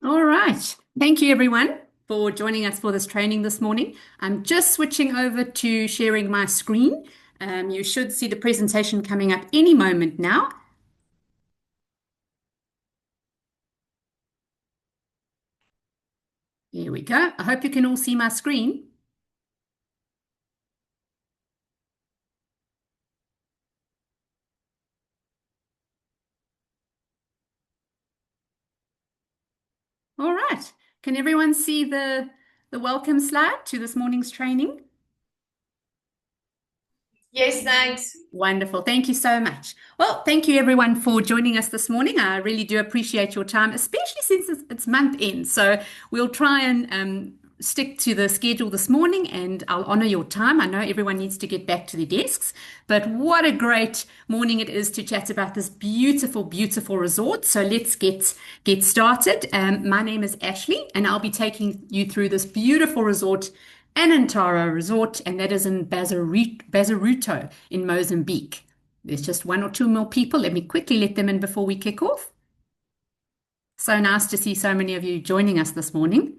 All right. Thank you, everyone, for joining us for this training this morning. I'm just switching over to sharing my screen. You should see the presentation coming up any moment now. Here we go. I hope you can all see my screen. All right. Can everyone see the welcome slide to this morning's training? Yes, thanks. Wonderful. Thank you so much. Well, thank you everyone for joining us this morning. I really do appreciate your time, especially since it's month end. So we'll try and stick to the schedule this morning and I'll honor your time. I know everyone needs to get back to their desks, but what a great morning it is to chat about this beautiful, beautiful resort. So let's get started. My name is Ashley and I'll be taking you through this beautiful resort Anantara Resort, and that is in Bazaruto in Mozambique. There's just one or two more people. Let me quickly let them in before we kick off. So nice to see so many of you joining us this morning.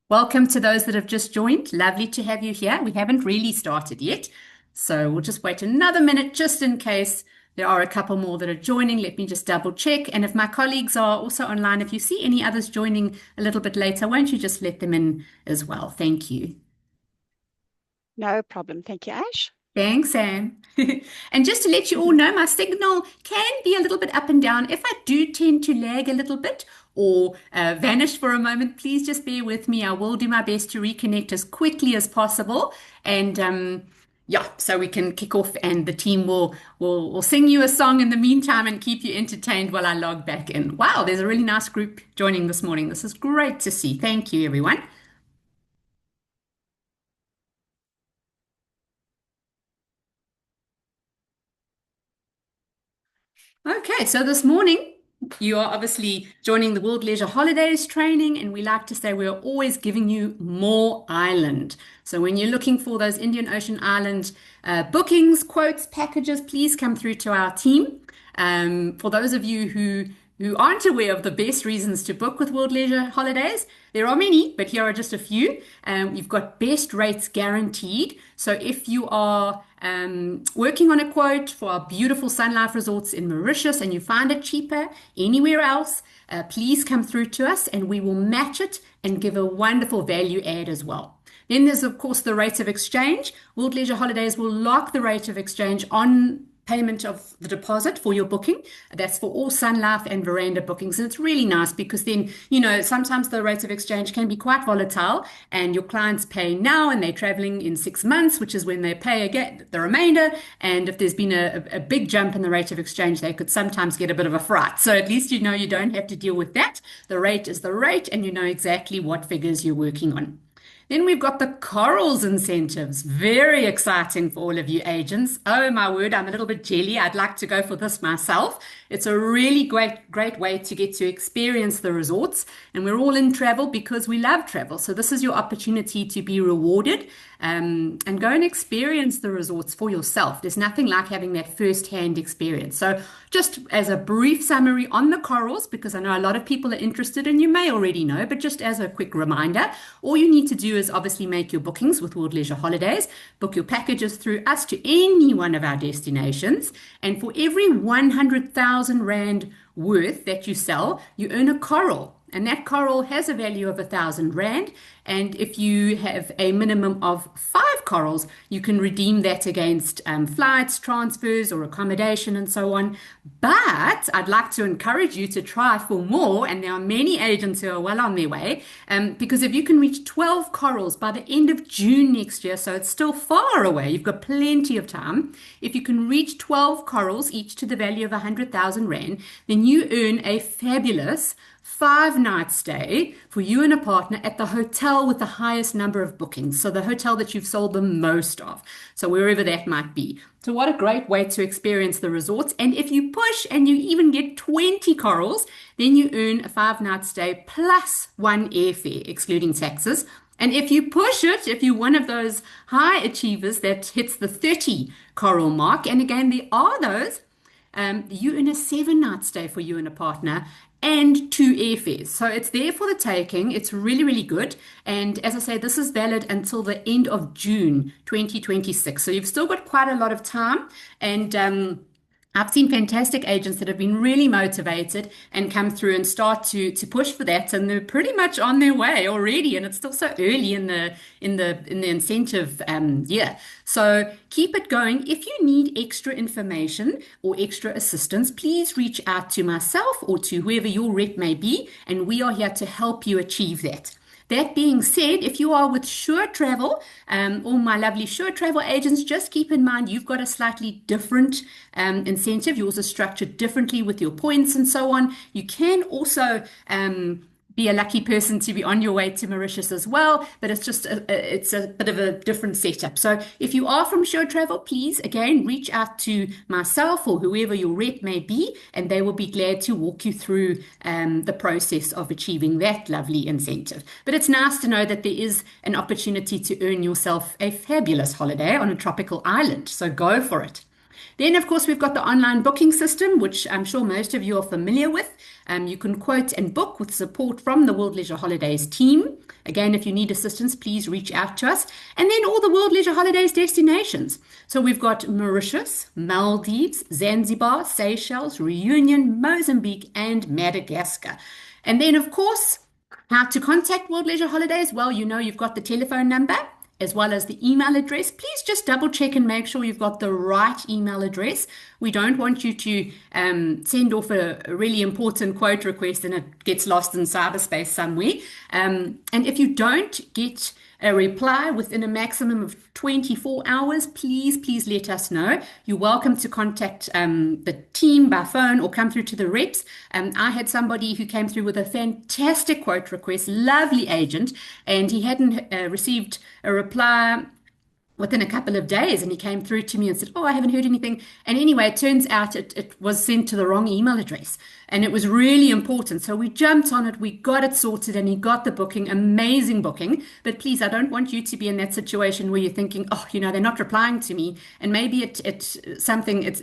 Welcome to those that have just joined. Lovely to have you here. We haven't really started yet, so we'll just wait another minute just in case there are a couple more that are joining. Let me just double check. And if my colleagues are also online, if you see any others joining a little bit later, won't you just let them in as well? Thank you. No problem. Thank you, Ash. Thanks, Sam. And just to let you all know, my signal can be a little bit up and down. If I do tend to lag a little bit or vanish for a moment, please just bear with me. I will do my best to reconnect as quickly as possible. And yeah, so we can kick off and the team will sing you a song in the meantime and keep you entertained while I log back in. Wow, there's a really nice group joining this morning. This is great to see. Thank you, everyone. Okay, so this morning you are obviously joining the World Leisure Holidays training, and we like to say we're always giving you more island. So when you're looking for those Indian Ocean Island bookings, quotes, packages, please come through to our team. For those of you who aren't aware of the best reasons to book with World Leisure Holidays, there are many, but here are just a few. You've got best rates guaranteed. So if you are working on a quote for our beautiful Sun Life resorts in Mauritius and you find it cheaper anywhere else, please come through to us and we will match it and give a wonderful value add as well. Then there's, of course, the rate of exchange. World Leisure Holidays will lock the rate of exchange on payment of the deposit for your booking. That's for all Sun Life and Veranda bookings. And it's really nice because then, sometimes the rate of exchange can be quite volatile and your clients pay now and they're traveling in 6 months, which is when they pay again the remainder. And if there's been a big jump in the rate of exchange, they could sometimes get a bit of a fright. So at least you don't have to deal with that. The rate is the rate and you know exactly what figures you're working on. Then we've got the corals incentives. Very exciting for all of you agents. Oh my word, I'm a little bit jelly. I'd like to go for this myself. It's a really great way to get to experience the resorts. And we're all in travel because we love travel. So this is your opportunity to be rewarded and go and experience the resorts for yourself. There's nothing like having that first-hand experience. So just as a brief summary on the corals, because I know a lot of people are interested and you may already know, but just as a quick reminder, all you need to do is obviously make your bookings with World Leisure Holidays, book your packages through us to any one of our destinations, and for every 100,000 Rand worth that you sell, you earn a coral. And that coral has a value of 1,000 Rand. And if you have a minimum of 5 corals, you can redeem that against flights, transfers, or accommodation, and so on. But I'd like to encourage you to try for more. And there are many agents who are well on their way. Because if you can reach 12 corals by the end of June next year, so it's still far away, you've got plenty of time. If you can reach 12 corals, each to the value of 100,000 Rand, then you earn a fabulous 5 night stay for you and a partner at the hotel with the highest number of bookings. So the hotel that you've sold the most of. So wherever that might be. So what a great way to experience the resorts. And if you push and you even get 20 corals, then you earn a 5 night stay plus one airfare, excluding taxes. And if you push it, if you're one of those high achievers that hits the 30 coral mark, and again, there are those, you earn a 7 night stay for you and a partner and 2 airfares. So it's there for the taking. It's really, really good. And as I say, this is valid until the end of June 2026. So you've still got quite a lot of time. And I've seen fantastic agents that have been really motivated and come through and start to push for that, and they're pretty much on their way already. And it's still so early in the incentive year, so keep it going. If you need extra information or extra assistance, please reach out to myself or to whoever your rep may be, and we are here to help you achieve that. That being said, if you are with Sure Travel, all my lovely Sure Travel agents, just keep in mind you've got a slightly different incentive. Yours is structured differently with your points and so on. You can also be a lucky person to be on your way to Mauritius as well, but it's a bit of a different setup. So if you are from Sure Travel, please again reach out to myself or whoever your rep may be, and they will be glad to walk you through the process of achieving that lovely incentive. But it's nice to know that there is an opportunity to earn yourself a fabulous holiday on a tropical island. So go for it. Then, of course, we've got the online booking system, which I'm sure most of you are familiar with. You can quote and book with support from the World Leisure Holidays team. Again, if you need assistance, please reach out to us. And then all the World Leisure Holidays destinations. So we've got Mauritius, Maldives, Zanzibar, Seychelles, Reunion, Mozambique, and Madagascar. And then, of course, how to contact World Leisure Holidays? Well, you know you've got the telephone number as well as the email address. Please just double check and make sure you've got the right email address. We don't want you to send off a really important quote request and it gets lost in cyberspace somewhere. And if you don't get a reply within a maximum of 24 hours, please let us know. You're welcome to contact the team by phone or come through to the reps. I had somebody who came through with a fantastic quote request, lovely agent, and he hadn't received a reply within a couple of days, and he came through to me and said, "Oh, I haven't heard anything." And anyway, it turns out it was sent to the wrong email address, and it was really important. So we jumped on it, we got it sorted, and he got the booking. Amazing booking. But please, I don't want you to be in that situation where you're thinking, "Oh, they're not replying to me," and maybe it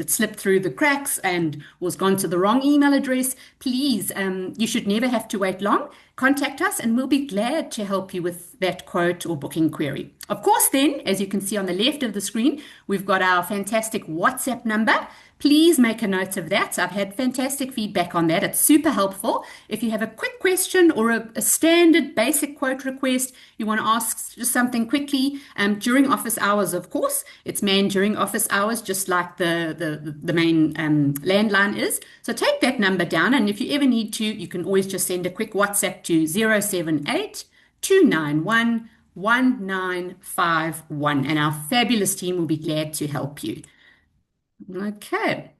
slipped through the cracks and was gone to the wrong email address. Please, you should never have to wait long. Contact us and we'll be glad to help you with that quote or booking query. Of course, then, as you can see on the left of the screen, we've got our fantastic WhatsApp number. Please make a note of that. I've had fantastic feedback on that. It's super helpful. If you have a quick question or a standard basic quote request, you want to ask just something quickly during office hours, of course. It's manned during office hours, just like the main landline is. So take that number down, and if you ever need to, you can always just send a quick WhatsApp to 078 291 1951, and our fabulous team will be glad to help you. Okay.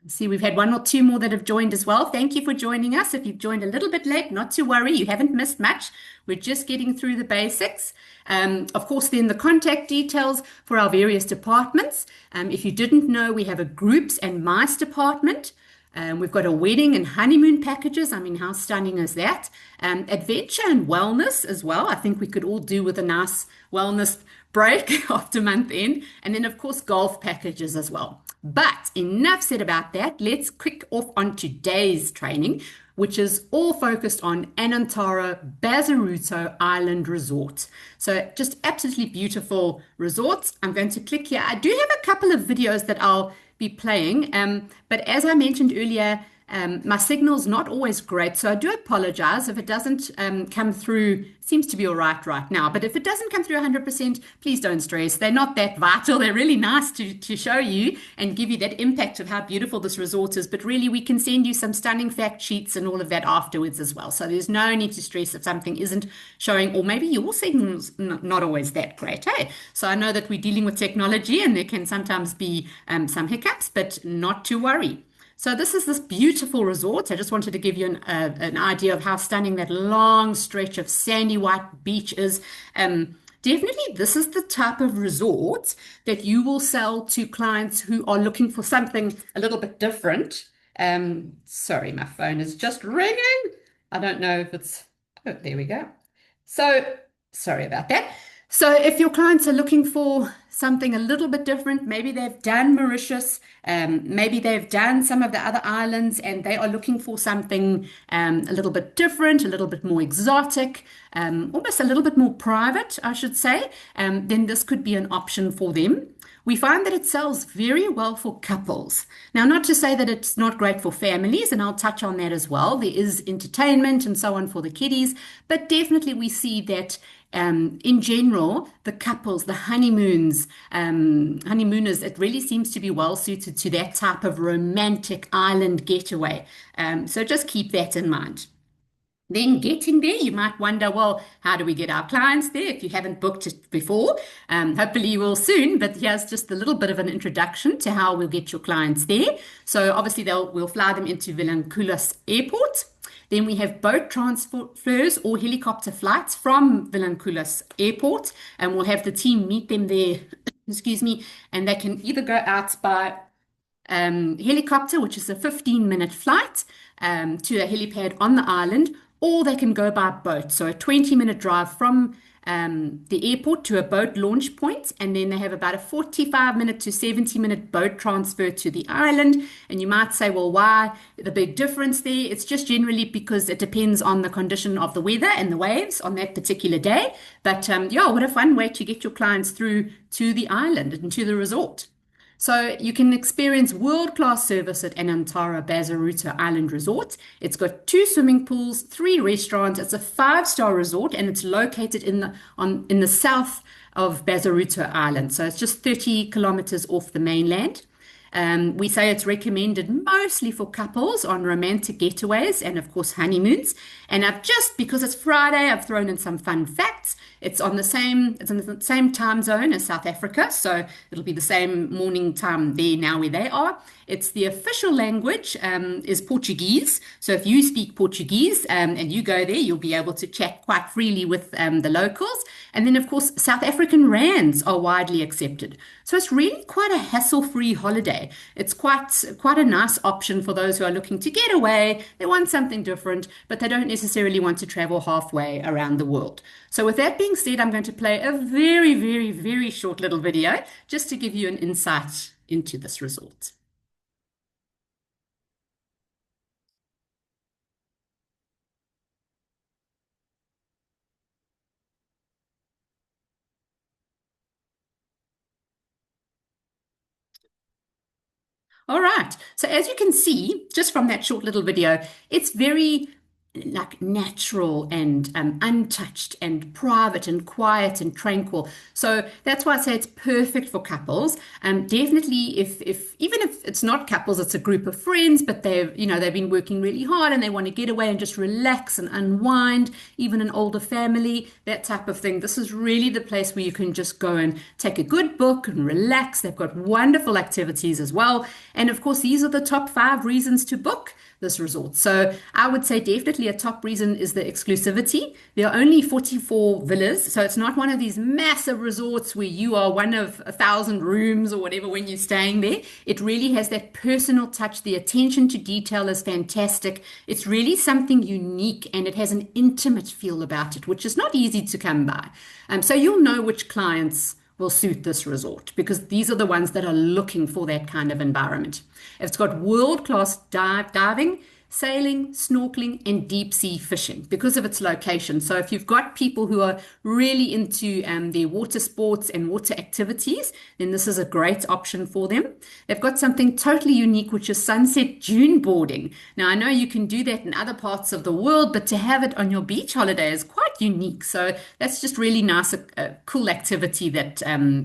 See, we've had one or two more that have joined as well. Thank you for joining us. If you've joined a little bit late, not to worry, you haven't missed much. We're just getting through the basics. Of course, then the contact details for our various departments. If you didn't know, we have a groups and mice department. We've got a wedding and honeymoon packages. I mean, how stunning is that? Adventure and wellness as well. I think we could all do with a nice wellness break after month end. And then, of course, golf packages as well. But enough said about that. Let's kick off on today's training, which is all focused on Anantara Bazaruto Island Resort. So just absolutely beautiful resorts. I'm going to click here. I do have a couple of videos that I'll be playing, but as I mentioned earlier, my signal's not always great, so I do apologize if it doesn't come through. Seems to be all right now, but if it doesn't come through 100%, please don't stress. They're not that vital. They're really nice to show you and give you that impact of how beautiful this resort is, but really we can send you some stunning fact sheets and all of that afterwards as well. So there's no need to stress if something isn't showing, or maybe your signal's not always that great, hey? So I know that we're dealing with technology and there can sometimes be some hiccups, but not to worry. So this is this beautiful resort. I just wanted to give you an idea of how stunning that long stretch of sandy white beach is. Definitely, this is the type of resort that you will sell to clients who are looking for something a little bit different. Sorry, my phone is just ringing. I don't know if it's... Oh, there we go. So, sorry about that. So, if your clients are looking for something a little bit different, maybe they've done Mauritius, maybe they've done some of the other islands, and they are looking for something a little bit different, a little bit more exotic, almost a little bit more private, I should say, then this could be an option for them. We find that it sells very well for couples. Now, not to say that it's not great for families, and I'll touch on that as well. There is entertainment and so on for the kiddies, but definitely we see that in general, the couples, the honeymooners, it really seems to be well suited to that type of romantic island getaway. So just keep that in mind. Then getting there, you might wonder, well, how do we get our clients there if you haven't booked it before? Hopefully you will soon, but here's just a little bit of an introduction to how we'll get your clients there. So obviously we'll fly them into Vilanculos Airport. Then we have boat transfers or helicopter flights from Vilanculos Airport, and we'll have the team meet them there, excuse me, and they can either go out by helicopter, which is a 15-minute flight to a helipad on the island, or they can go by boat. So a 20-minute drive from the airport to a boat launch point, and then they have about a 45-minute to 70-minute boat transfer to the island. And you might say, well, why the big difference there? It's just generally because it depends on the condition of the weather and the waves on that particular day. But yeah, what a fun way to get your clients through to the island and to the resort. So you can experience world-class service at Anantara Bazaruto Island Resort. It's got 2 swimming pools, 3 restaurants. It's a 5-star resort, and it's located in the south of Bazaruto Island. So it's just 30 kilometers off the mainland. We say it's recommended mostly for couples on romantic getaways and, of course, honeymoons. And because it's Friday, I've thrown in some fun facts. It's in the same time zone as South Africa, so it'll be the same morning time there now where they are. It's the official language is Portuguese. So if you speak Portuguese and you go there, you'll be able to chat quite freely with the locals. And then, of course, South African rands are widely accepted. So it's really quite a hassle-free holiday. It's quite a nice option for those who are looking to get away. They want something different, but they don't necessarily want to travel halfway around the world. So with that being said, I'm going to play a very, very, very short little video just to give you an insight into this resort. All right. So as you can see, just from that short little video, it's very like natural and untouched and private and quiet and tranquil. So that's why I say it's perfect for couples. Definitely, if even if it's not couples, it's a group of friends, but they've been working really hard and they want to get away and just relax and unwind. Even an older family, that type of thing. This is really the place where you can just go and take a good book and relax. They've got wonderful activities as well, and of course, these are the top 5 reasons to book this resort. So I would say definitely a top reason is the exclusivity. There are only 44 villas, so it's not one of these massive resorts where you are one of 1,000 rooms or whatever when you're staying there. It really has that personal touch. The attention to detail is fantastic. It's really something unique, and it has an intimate feel about it, which is not easy to come by. So you'll know which clients will suit this resort because these are the ones that are looking for that kind of environment. It's got world-class diving, sailing, snorkeling, and deep sea fishing because of its location. So if you've got people who are really into their water sports and water activities, then this is a great option for them. They've got something totally unique, which is sunset dune boarding. Now, I know you can do that in other parts of the world, but to have it on your beach holiday is quite unique. So that's just really nice, a cool activity that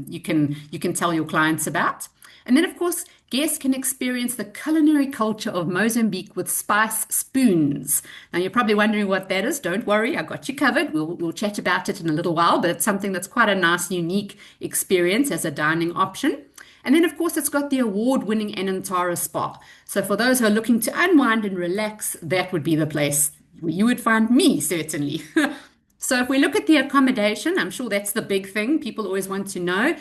you can tell your clients about. And then, of course, guests can experience the culinary culture of Mozambique with spice spoons. Now, you're probably wondering what that is. Don't worry, I got you covered. We'll chat about it in a little while, but it's something that's quite a nice, unique experience as a dining option. And then, of course, it's got the award-winning Anantara Spa. So for those who are looking to unwind and relax, that would be the place where you would find me, certainly. So if we look at the accommodation, I'm sure that's the big thing. People always want to know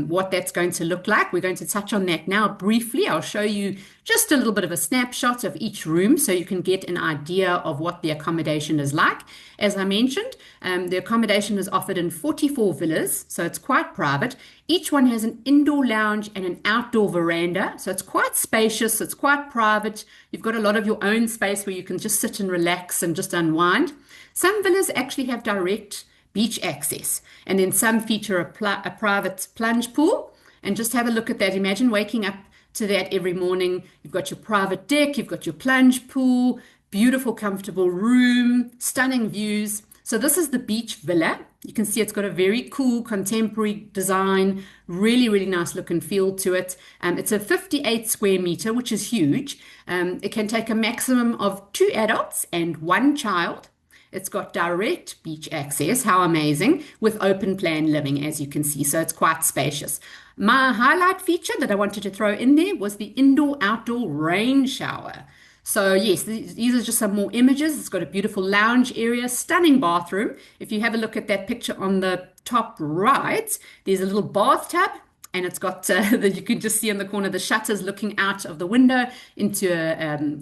what that's going to look like. We're going to touch on that now briefly. I'll show you just a little bit of a snapshot of each room so you can get an idea of what the accommodation is like. As I mentioned, the accommodation is offered in 44 villas, so it's quite private. Each one has an indoor lounge and an outdoor veranda, so it's quite spacious, it's quite private. You've got a lot of your own space where you can just sit and relax and just unwind. Some villas actually have direct beach access, and then some feature a private plunge pool. And just have a look at that. Imagine waking up to that every morning. You've got your private deck, you've got your plunge pool, beautiful, comfortable room, stunning views. So this is the beach villa. You can see it's got a very cool contemporary design, really, really nice look and feel to it. It's a 58 square meter, which is huge. It can take a maximum of 2 adults and 1 child. It's got direct beach access, how amazing, with open plan living, as you can see. So it's quite spacious. My highlight feature that I wanted to throw in there was the indoor-outdoor rain shower. So yes, these are just some more images. It's got a beautiful lounge area, stunning bathroom. If you have a look at that picture on the top right, there's a little bathtub, and it's got that you can just see in the corner the shutters looking out of the window into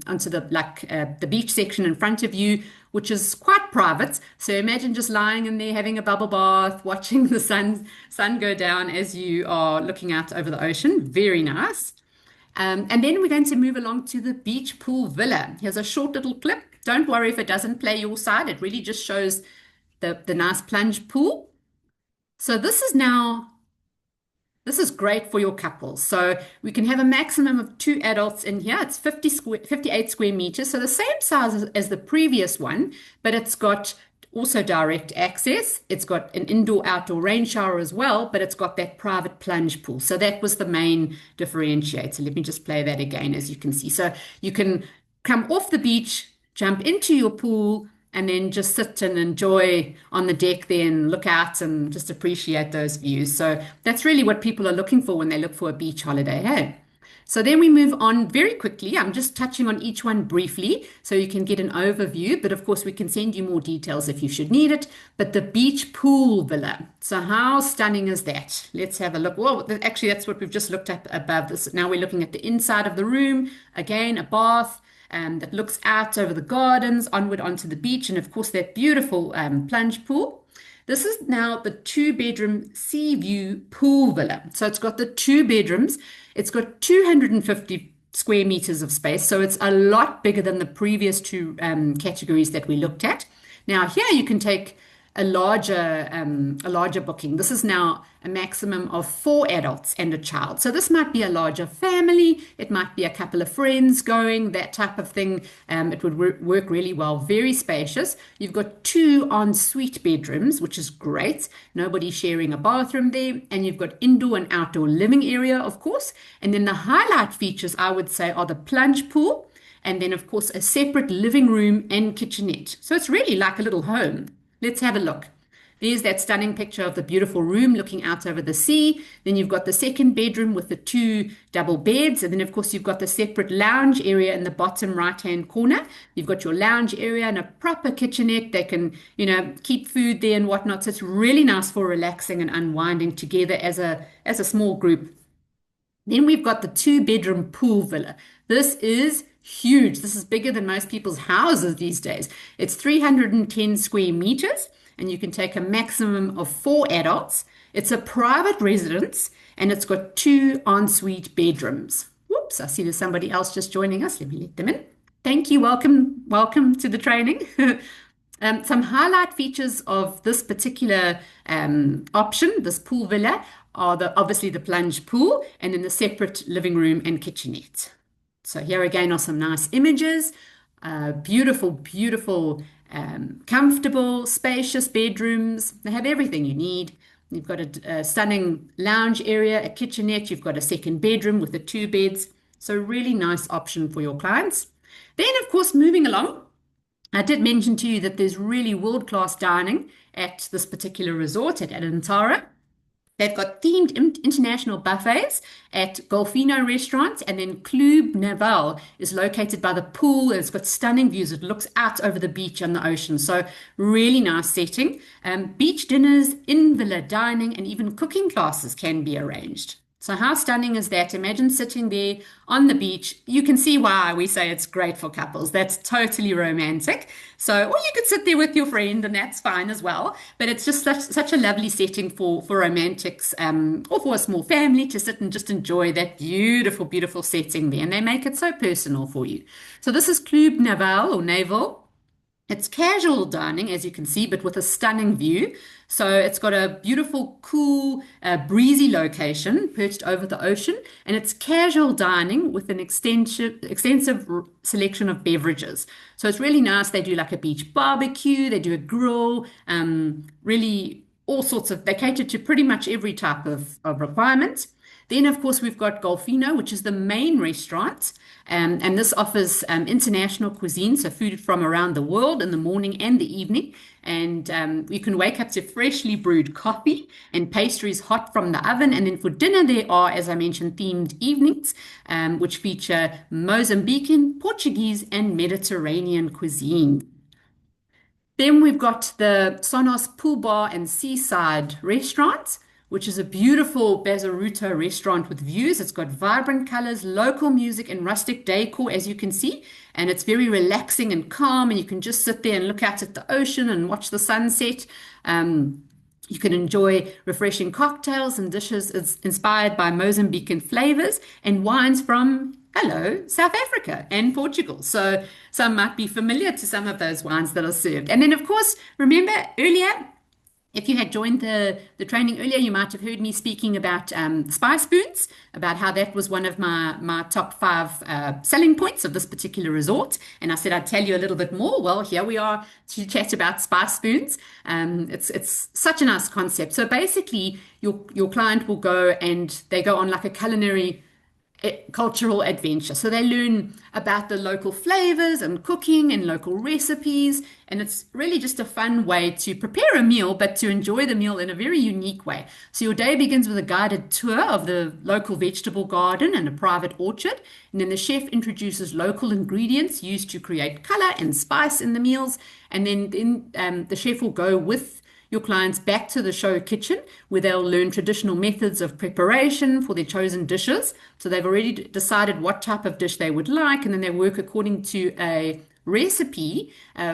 onto the beach section in front of you, which is quite private. So imagine just lying in there having a bubble bath, watching the sun go down as you are looking out over the ocean. Very nice. And then we're going to move along to the beach pool villa. Here's a short little clip. Don't worry if it doesn't play your side. It really just shows the nice plunge pool. So this is great for your couples. So we can have a maximum of 2 adults in here. It's 58 square meters, so the same size as the previous one, but it's got also direct access. It's got an indoor-outdoor rain shower as well, but it's got that private plunge pool. So that was the main differentiator. Let me just play that again, as you can see. So you can come off the beach, jump into your pool, and then just sit and enjoy on the deck there and look out and just appreciate those views. So that's really what people are looking for when they look for a beach holiday, hey? So then we move on very quickly. I'm just touching on each one briefly so you can get an overview, but of course we can send you more details if you should need it. But the beach pool villa. So how stunning is that? Let's have a look. Well, actually that's what we've just looked at above this. Now we're looking at the inside of the room. Again, a bath that looks out over the gardens, onward onto the beach, and of course that beautiful plunge pool. This is now the 2 bedroom sea view pool villa. So it's got the 2 bedrooms. It's got 250 square meters of space. So it's a lot bigger than the previous two categories that we looked at. Now here you can take a larger booking. This is now a maximum of 4 adults and a child. So this might be a larger family. It might be a couple of friends going, that type of thing. It would work really well. Very spacious. You've got 2 ensuite bedrooms, which is great. Nobody sharing a bathroom there. And you've got indoor and outdoor living area, of course. And then the highlight features, I would say, are the plunge pool. And then, of course, a separate living room and kitchenette. So it's really like a little home. Let's have a look. There's that stunning picture of the beautiful room looking out over the sea. Then you've got the 2 bedroom with the 2 double beds. And then, of course, you've got the separate lounge area in the bottom right-hand corner. You've got your lounge area and a proper kitchenette. They can, keep food there and whatnot. So it's really nice for relaxing and unwinding together as a small group. Then we've got the 2 bedroom pool villa. This is huge. This is bigger than most people's houses these days. It's 310 square meters, and you can take a maximum of 4 adults. It's a private residence, and it's got 2 ensuite bedrooms. Whoops, I see there's somebody else just joining us. Let me let them in. Thank you. Welcome to the training. Some highlight features of this particular option, this pool villa, are obviously the plunge pool and then the separate living room and kitchenette. So here again are some nice images. Beautiful, beautiful, comfortable, spacious bedrooms. They have everything you need. You've got a stunning lounge area, a kitchenette. You've got a 2 bedroom with the 2 beds. So really nice option for your clients. Then, of course, moving along, I did mention to you that there's really world-class dining at this particular resort at Anantara. They've got themed international buffets at Golfino restaurants, and then Club Naval is located by the pool and it's got stunning views. It looks out over the beach and the ocean. So, really nice setting. Beach dinners, in-villa dining, and even cooking classes can be arranged. So, how stunning is that? Imagine sitting there on the beach. You can see why we say it's great for couples. That's totally romantic. So, or you could sit there with your friend, and that's fine as well. But it's just such a lovely setting for romantics, or for a small family to sit and just enjoy that beautiful, beautiful setting there. And they make it so personal for you. So, this is Club Naval or Naval. It's casual dining, as you can see, but with a stunning view. So it's got a beautiful, cool, breezy location perched over the ocean, and it's casual dining with an extensive selection of beverages. So it's really nice. They do like a beach barbecue, they do a grill, really all sorts of, they cater to pretty much every type of requirement. Then, of course, we've got Golfino, which is the main restaurant. And this offers international cuisine, so food from around the world in the morning and the evening. And you can wake up to freshly brewed coffee and pastries hot from the oven. And then for dinner, there are, as I mentioned, themed evenings, which feature Mozambican, Portuguese, and Mediterranean cuisine. Then we've got the Sonos Pool Bar and Seaside Restaurant, which is a beautiful Bazaruto restaurant with views. It's got vibrant colors, local music, and rustic decor, as you can see. And it's very relaxing and calm, and you can just sit there and look out at the ocean and watch the sunset. You can enjoy refreshing cocktails and dishes inspired by Mozambican flavors and wines from, hello, South Africa and Portugal. So some might be familiar to some of those wines that are served. And then, of course, remember earlier, if you had joined the training earlier, you might have heard me speaking about spice spoons, about how that was one of my top five selling points of this particular resort. And I said I'd tell you a little bit more. Well, here we are to chat about spice spoons. It's such a nice concept. So basically, your client will go and they go on like a culinary cultural adventure. So they learn about the local flavors and cooking and local recipes. And it's really just a fun way to prepare a meal, but to enjoy the meal in a very unique way. So your day begins with a guided tour of the local vegetable garden and a private orchard. And then the chef introduces local ingredients used to create color and spice in the meals. And then the chef will go with your clients back to the show kitchen where they'll learn traditional methods of preparation for their chosen dishes. So they've already decided what type of dish they would like, and then they work according to a recipe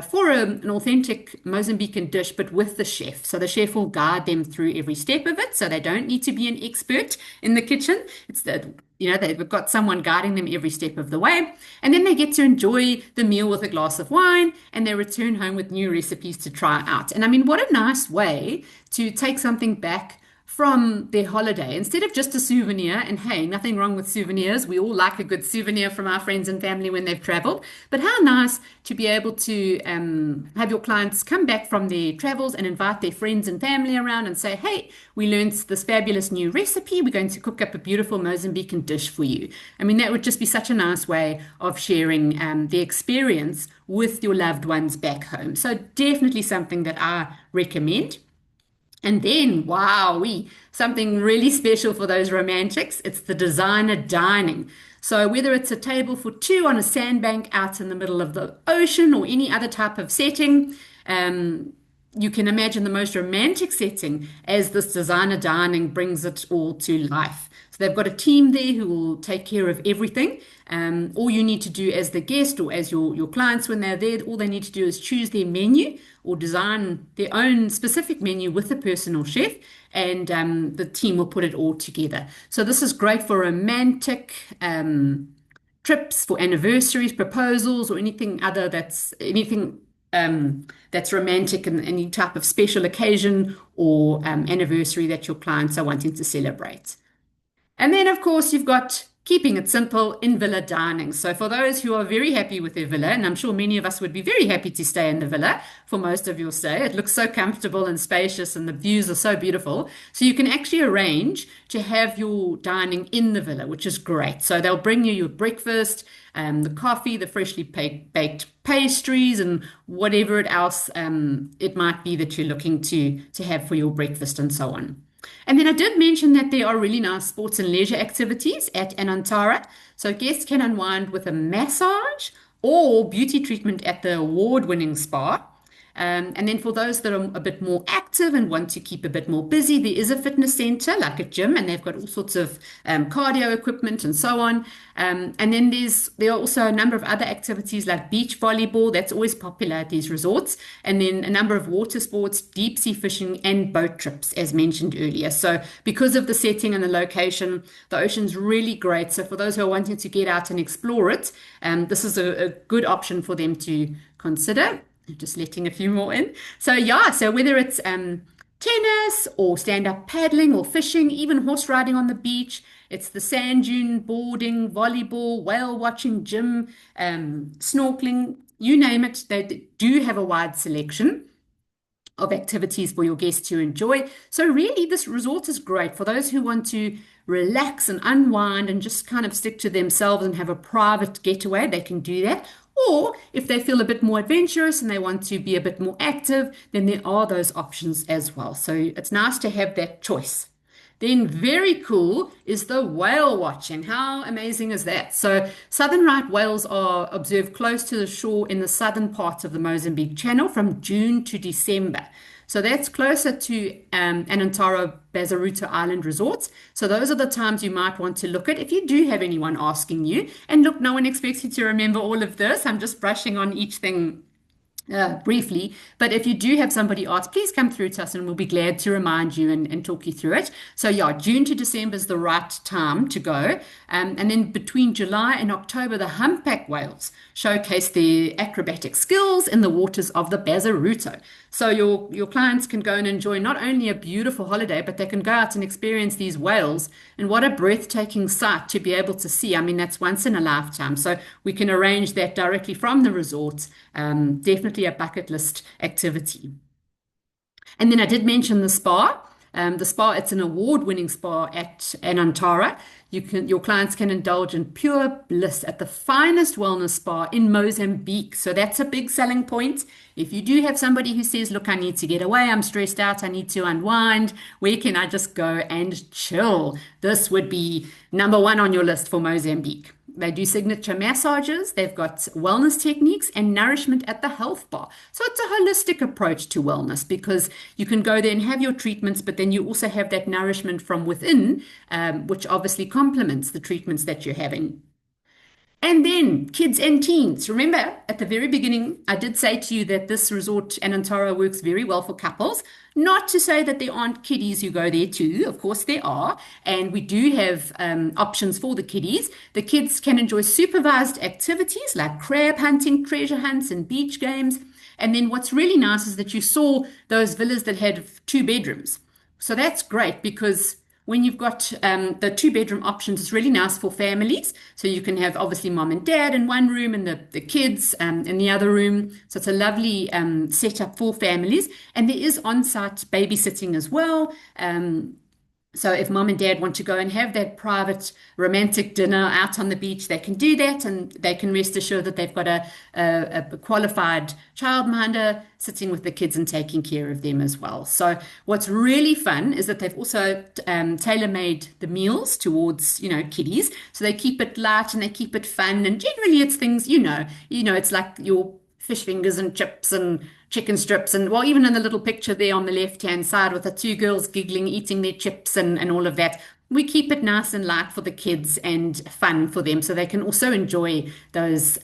for an authentic Mozambican dish, but with the chef. So the chef will guide them through every step of it. So they don't need to be an expert in the kitchen. It's that, they've got someone guiding them every step of the way. And then they get to enjoy the meal with a glass of wine, and they return home with new recipes to try out. And I mean, what a nice way to take something back from their holiday instead of just a souvenir. And hey, nothing wrong with souvenirs. We all like a good souvenir from our friends and family when they've traveled. But how nice to be able to have your clients come back from their travels and invite their friends and family around and say, hey, we learned this fabulous new recipe. We're going to cook up a beautiful Mozambican dish for you. I mean, that would just be such a nice way of sharing the experience with your loved ones back home. So definitely something that I recommend. And then, wow, something really special for those romantics. It's the designer dining. So whether it's a table for two on a sandbank out in the middle of the ocean or any other type of setting, you can imagine the most romantic setting as this designer dining brings it all to life. So they've got a team there who will take care of everything. All you need to do as the guest or as your clients when they're there, all they need to do is choose their menu or design their own specific menu with a personal chef, and the team will put it all together. So this is great for romantic trips, for anniversaries, proposals, or anything that's romantic and any type of special occasion or anniversary that your clients are wanting to celebrate. And then, of course, you've got keeping it simple in villa dining. So for those who are very happy with their villa, and I'm sure many of us would be very happy to stay in the villa for most of your stay. It looks so comfortable and spacious and the views are so beautiful. So you can actually arrange to have your dining in the villa, which is great. So they'll bring you your breakfast, the coffee, the freshly baked pastries, and whatever else it might be that you're looking to have for your breakfast and so on. And then I did mention that there are really nice sports and leisure activities at Anantara. So guests can unwind with a massage or beauty treatment at the award-winning spa. And then for those that are a bit more active and want to keep a bit more busy, there is a fitness center like a gym, and they've got all sorts of cardio equipment and so on. And then there are also a number of other activities like beach volleyball. That's always popular at these resorts. And then a number of water sports, deep sea fishing, and boat trips, as mentioned earlier. So because of the setting and the location, the ocean's really great. So for those who are wanting to get out and explore it, this is a good option for them to consider. Just letting a few more in. So yeah, so whether it's tennis or stand-up paddling or fishing, even horse riding on the beach, it's the sand dune, boarding, volleyball, whale watching, gym, snorkeling, you name it. They do have a wide selection of activities for your guests to enjoy. So really, this resort is great for those who want to relax and unwind and just kind of stick to themselves and have a private getaway. They can do that. Or if they feel a bit more adventurous and they want to be a bit more active, then there are those options as well. So it's nice to have that choice. Then very cool is the whale watching. How amazing is that? So southern right whales are observed close to the shore in the southern parts of the Mozambique Channel from June to December. So that's closer to Anantara, Bazaruto Island resorts. So those are the times you might want to look at if you do have anyone asking you. And look, no one expects you to remember all of this. I'm just brushing on each thing briefly, but if you do have somebody ask, please come through to us and we'll be glad to remind you and talk you through it. So yeah, June to December is the right time to go. And then between July and October, the humpback whales showcase their acrobatic skills in the waters of the Bazaruto. So your clients can go and enjoy not only a beautiful holiday, but they can go out and experience these whales. And what a breathtaking sight to be able to see. I mean, that's once in a lifetime. So we can arrange that directly from the resort. Definitely a bucket list activity. And then I did mention the spa. The spa, it's an award-winning spa at Anantara. Your clients can indulge in pure bliss at the finest wellness spa in Mozambique. So that's a big selling point. If you do have somebody who says, look, I need to get away, I'm stressed out, I need to unwind, where can I just go and chill? This would be number one on your list for Mozambique. They do signature massages, they've got wellness techniques and nourishment at the health bar. So it's a holistic approach to wellness because you can go there and have your treatments, but then you also have that nourishment from within, which obviously complements the treatments that you're having. And then kids and teens. Remember, at the very beginning, I did say to you that this resort, Anantara, works very well for couples. Not to say that there aren't kiddies who go there too. Of course, there are. And we do have options for the kiddies. The kids can enjoy supervised activities like crab hunting, treasure hunts, and beach games. And then what's really nice is that you saw those villas that had 2 bedrooms. So that's great because when you've got the 2 bedroom options, it's really nice for families. So you can have obviously mom and dad in one room and the kids in the other room. So it's a lovely setup for families. And there is on-site babysitting as well. So if mom and dad want to go and have that private romantic dinner out on the beach, they can do that, and they can rest assured that they've got a qualified childminder sitting with the kids and taking care of them as well. So what's really fun is that they've also tailor-made the meals towards, kiddies. So they keep it light and they keep it fun, and generally it's things, it's like your fish fingers and chips and chicken strips, and well, even in the little picture there on the left-hand side with the 2 girls giggling, eating their chips and all of that. We keep it nice and light for the kids and fun for them, so they can also enjoy those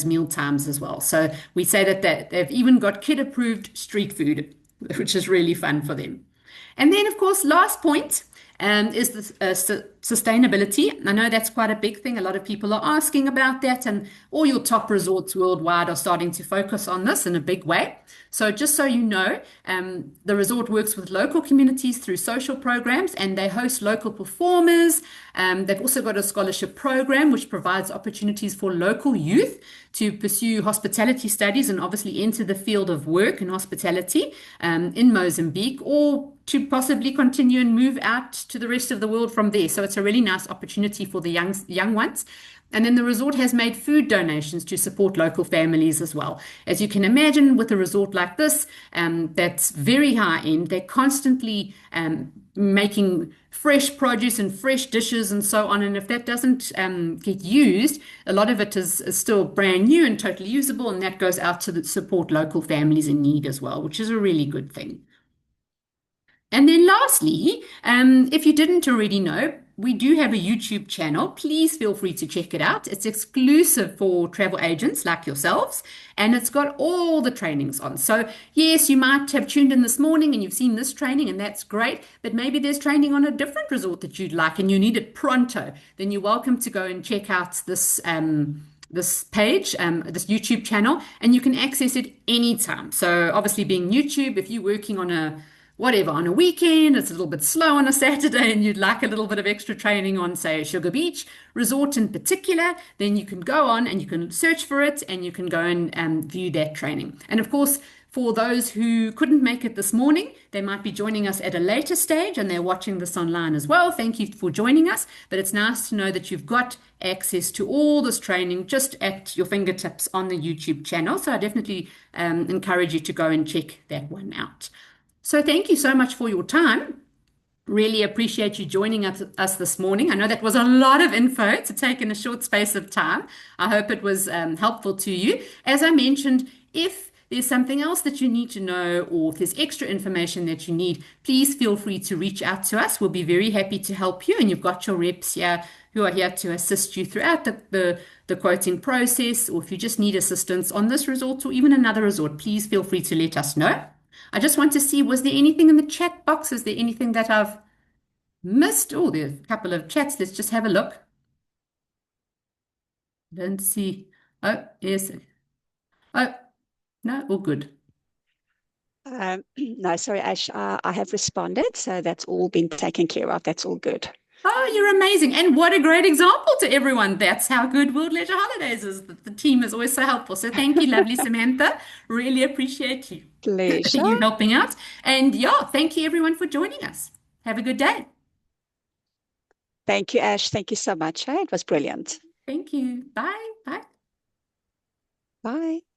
meal times as well. So we say that they've even got kid-approved street food, which is really fun for them. And then, of course, last point is the sustainability. I know that's quite a big thing. A lot of people are asking about that, and all your top resorts worldwide are starting to focus on this in a big way. So just so you know, the resort works with local communities through social programs, and they host local performers. They've also got a scholarship program which provides opportunities for local youth to pursue hospitality studies and obviously enter the field of work in hospitality in Mozambique, or to possibly continue and move out to the rest of the world from there. So it's a really nice opportunity for the young ones. And then the resort has made food donations to support local families as well. As you can imagine, with a resort like this, that's very high end, they're constantly making fresh produce and fresh dishes and so on. And if that doesn't get used, a lot of it is still brand new and totally usable, and that goes out to support local families in need as well, which is a really good thing. And then lastly, if you didn't already know, we do have a YouTube channel. Please feel free to check it out. It's exclusive for travel agents like yourselves, and it's got all the trainings on. So, yes, you might have tuned in this morning and you've seen this training, and that's great, but maybe there's training on a different resort that you'd like and you need it pronto. Then you're welcome to go and check out this page, this YouTube channel, and you can access it anytime. So, obviously, being YouTube, if you're working on a whatever, on a weekend, it's a little bit slow on a Saturday, and you'd like a little bit of extra training on, say, Sugar Beach Resort in particular, then you can go on and you can search for it and you can go and view that training. And of course, for those who couldn't make it this morning, they might be joining us at a later stage and they're watching this online as well. Thank you for joining us. But it's nice to know that you've got access to all this training just at your fingertips on the YouTube channel. So I definitely encourage you to go and check that one out. So thank you so much for your time. Really appreciate you joining us this morning. I know that was a lot of info to take in a short space of time. I hope it was helpful to you. As I mentioned, if there's something else that you need to know or if there's extra information that you need, please feel free to reach out to us. We'll be very happy to help you. And you've got your reps here who are here to assist you throughout the quoting process. Or if you just need assistance on this resort or even another resort, please feel free to let us know. I just want to see, was there anything in the chat box? Is there anything that I've missed? Oh, there's a couple of chats. Let's just have a look. Don't see. Oh, yes. Oh, no, all good. No, sorry, Ash. I have responded, so that's all been taken care of. That's all good. Oh, you're amazing. And what a great example to everyone. That's how good World Leisure Holidays is. The team is always so helpful. So thank you, lovely Samantha. Really appreciate you. Pleasure. You helping out. And yeah, thank you everyone for joining us. Have a good day. Thank you, Ash. Thank you so much. It was brilliant. Thank you. Bye. Bye. Bye.